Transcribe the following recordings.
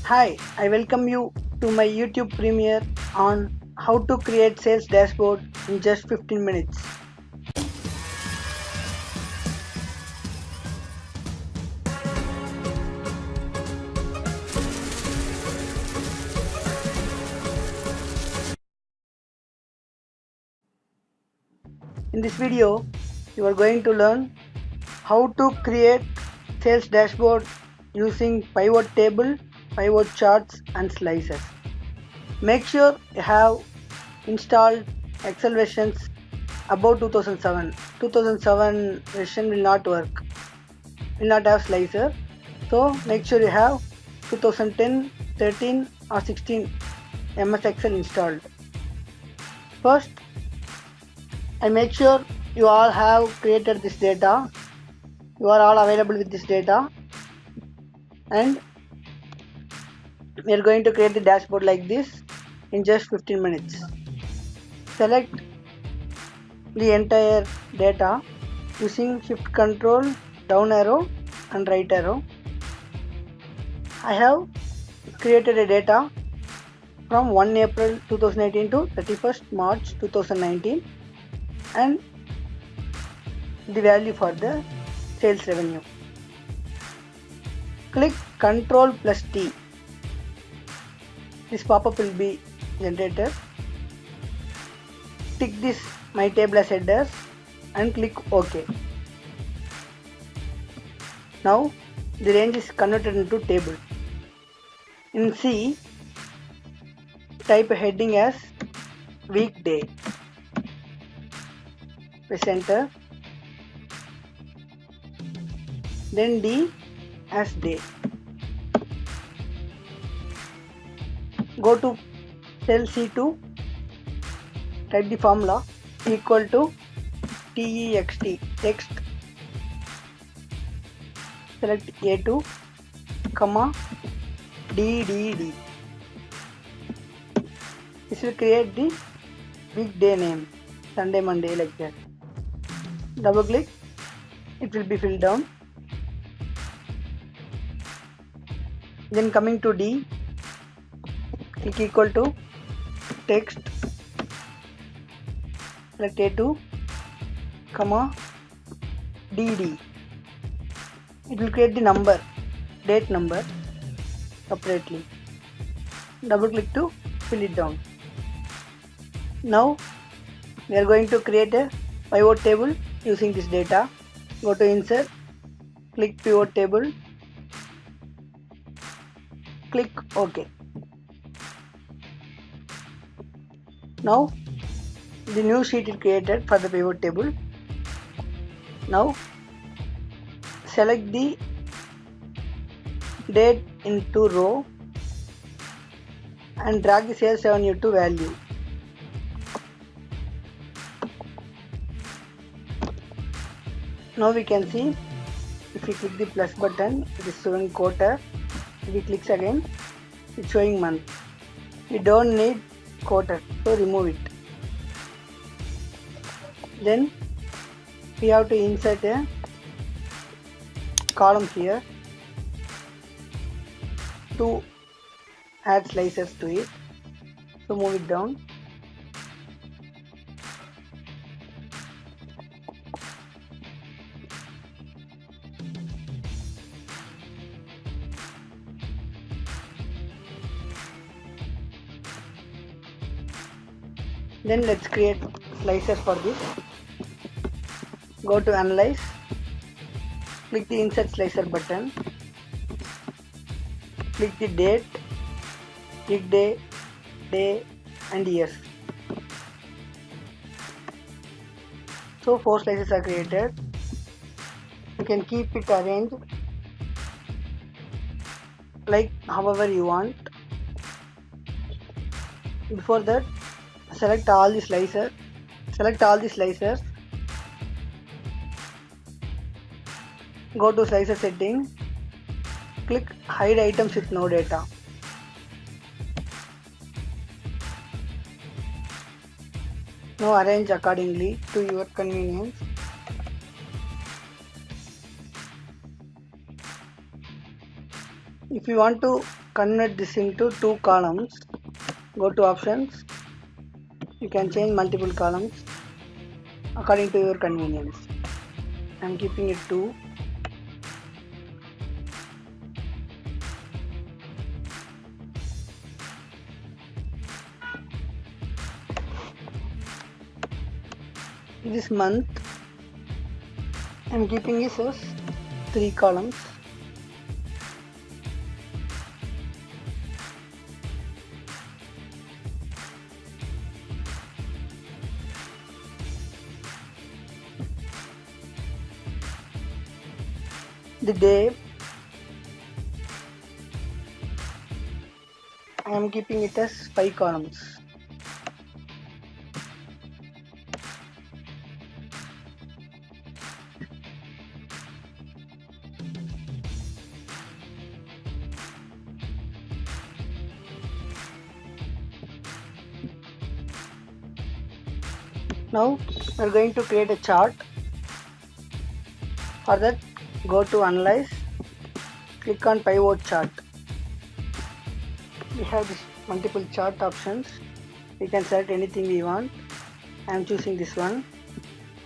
Hi, I welcome you to my YouTube premiere on how to create sales dashboard in just 15 minutes. In this video, you are going to learn how to create sales dashboard using pivot table, pivot charts and slices. Make sure you have installed Excel versions above 2007. 2007 version will not work, will not have slicer. So make sure you have 2010, 13 or 16 MS Excel installed. First, I make sure you all have created this data. You are all available with this data, and we are going to create the dashboard like this in just 15 minutes. Select the entire data using shift control, down arrow and right arrow. I have created a data from 1 April 2018 to 31st March 2019 and the value for the sales revenue. Click Ctrl plus T. This pop-up will be generated. Tick this My Table as headers and click OK. Now the range is converted into table. In C, type a heading as weekday. Press enter. Then D as day. Go to cell C2. Type the formula equal to TEXT text. Select A2, comma DDD. This will create the weekday name, Sunday, Monday, like that. Double click, it will be filled down. Then coming to D, click equal to text. Select A2, comma DD. It will create the number, date number separately. Double click to fill it down. Now we are going to create a pivot table using this data. Go to insert, click pivot table, click OK. Now the new sheet is created for the pivot table. Now select the date into row and drag the sales revenue to value. Now we can see, if we click the plus button, it is showing quarter. If we click again, it's showing month. We don't need quarter, so remove it. Then we have to insert a column here to add slices to it. So move it down. Then let's create slices for this. Go to Analyze, click the Insert Slicer button, click the date, weekday, day and years. So 4 slices are created. You can keep it arranged like however you want. Before that, select all the slicers. Go to slicer setting, click hide items with no data. Now arrange accordingly to your convenience. If you want to convert this into two columns, go to options. You can change multiple columns according to your convenience. I am keeping it 2. This month I am keeping this as 3 columns. The day I am keeping it as 5 columns. Now we are going to create a chart. For that, go to Analyze, click on Pivot Chart. We have this multiple chart options. We can select anything we want. I am choosing this one.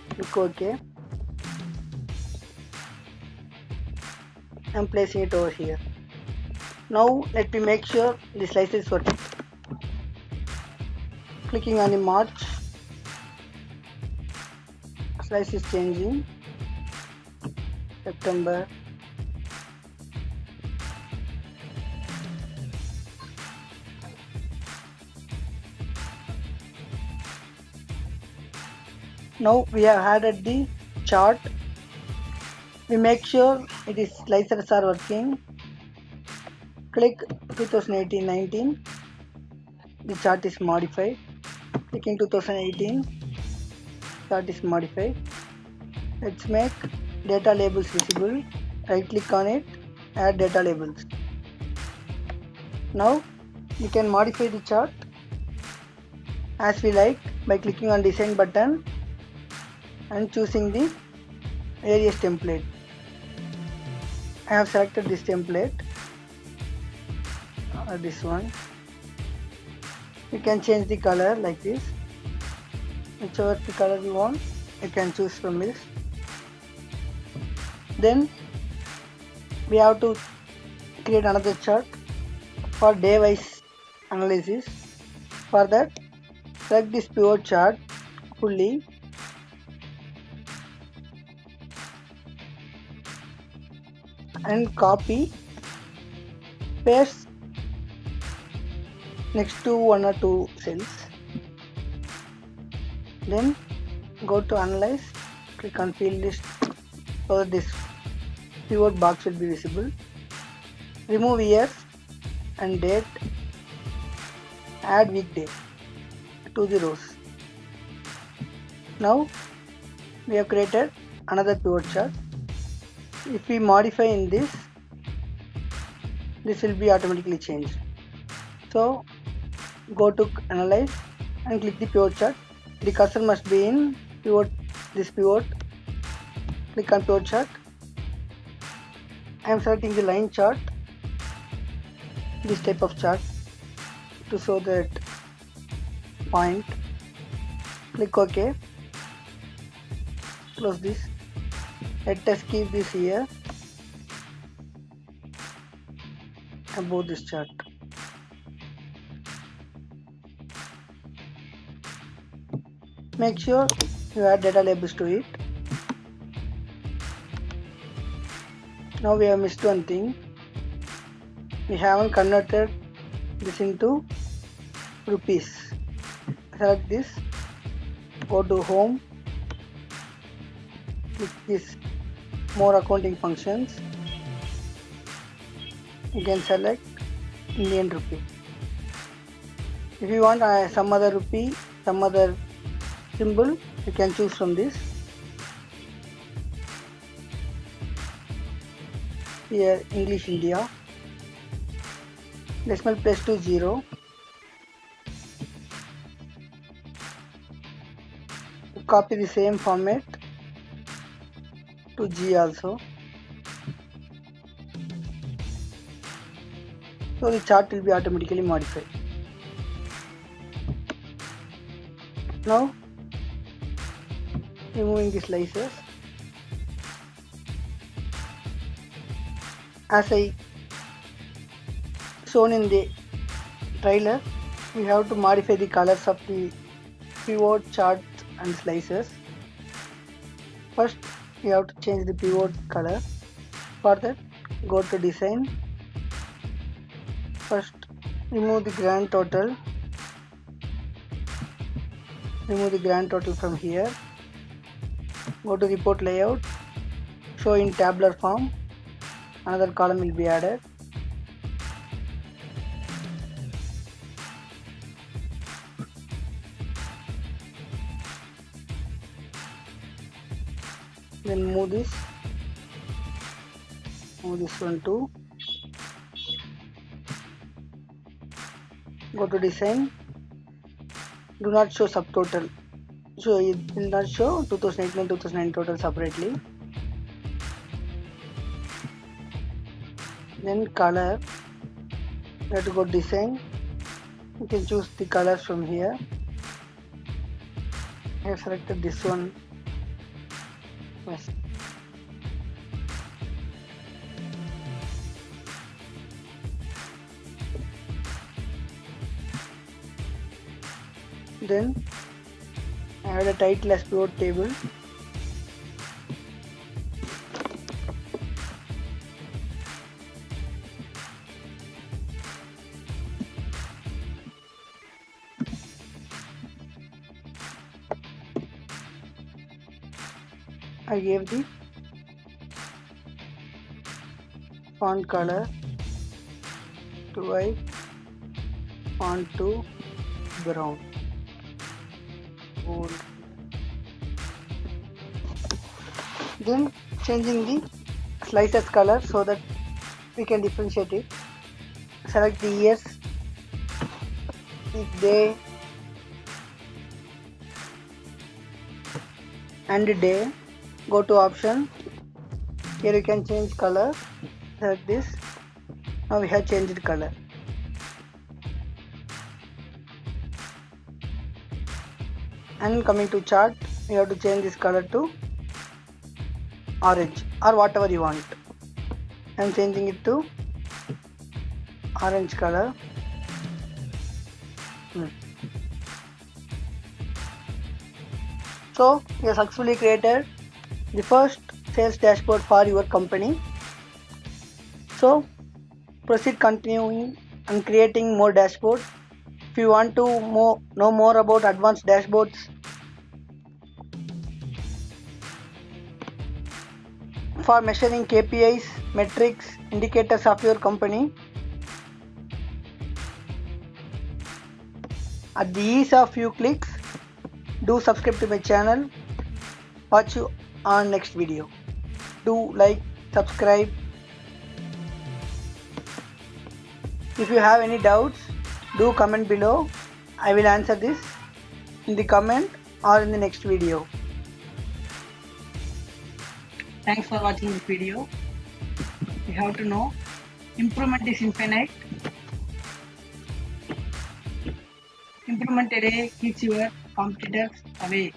Click OK. I am placing it over here. Now let me make sure the slice is working. Clicking on the March, slice is changing. September, now we have added the chart. We make sure it is slicers are working. Click 2018-19. The chart is modified. Clicking 2018, chart is modified. Let's make data labels visible. Right click on it, add data labels. Now we can modify the chart as we like by clicking on design button and choosing the various template. I have selected this template or this one. You can change the color like this. Whichever the color you want, you can choose from this. Then we have to create another chart for day wise analysis. For that, select this pivot chart fully. And copy, paste next to 1 or 2 cells. Then go to Analyze, click on Field List so that this pivot box will be visible. Remove year and date. Add weekday to the rows. Now we have created another pivot chart. If we modify in this will be automatically changed. So go to Analyze and click the pivot chart. The cursor must be in pivot, this pivot. Click on pivot chart. I am selecting the line chart, this type of chart, to show that point. Click OK. Close this. Let us keep this here above this chart. Make sure you add data labels to it. Now we have missed one thing. We haven't converted this into rupees. Select this, go to Home, click this More Accounting Functions. You can select Indian rupee. If you want some other rupee, some other symbol, you can choose from this. Here English India, decimal place to 0. Copy the same format to G also. So the chart will be automatically modified. Now removing the slices. As I shown in the trailer, we have to modify the colors of the pivot, charts and slices. First we have to change the pivot color. For that, go to design. First remove the grand total. Remove the grand total from here. Go to report layout. Show in tabular form. Another column will be added. Then move this one too. Go to design. Do not show subtotal. So it will not show 2008 and 2009 total separately. Then color. You have to go design. You can choose the colors from here. I have selected this one. Yes. Then add a title as pivot table. I gave the font color to white, font to brown, gold. Then changing the slices color so that we can differentiate it. Select the years, the day and day. Go to option. Here you can change color. Select this. Now we have changed color. And coming to chart, you have to change this color to orange or whatever you want. I am changing it to orange color. So you have successfully created the first sales dashboard for your company. So proceed continuing and creating more dashboards. If you want to know more about advanced dashboards, for measuring KPIs, metrics, indicators of your company, at the ease of few clicks, do subscribe to my channel. Watch you on next video. Do like, subscribe. If you have any doubts, do comment below. I will answer this in the comment or in the next video. Thanks for watching this video. You have to know improvement is infinite. Improvement a day keeps your competitors away.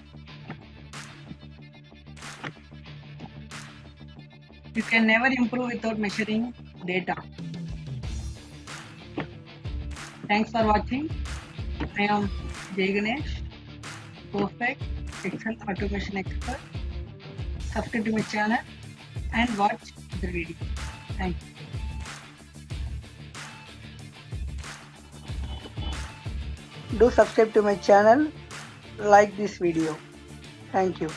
You can never improve without measuring data. Thanks for watching. I am Jay Ganesh, perfect Excel automation expert. Subscribe to my channel and watch the video. Thank you. Do subscribe to my channel, like this video. Thank you.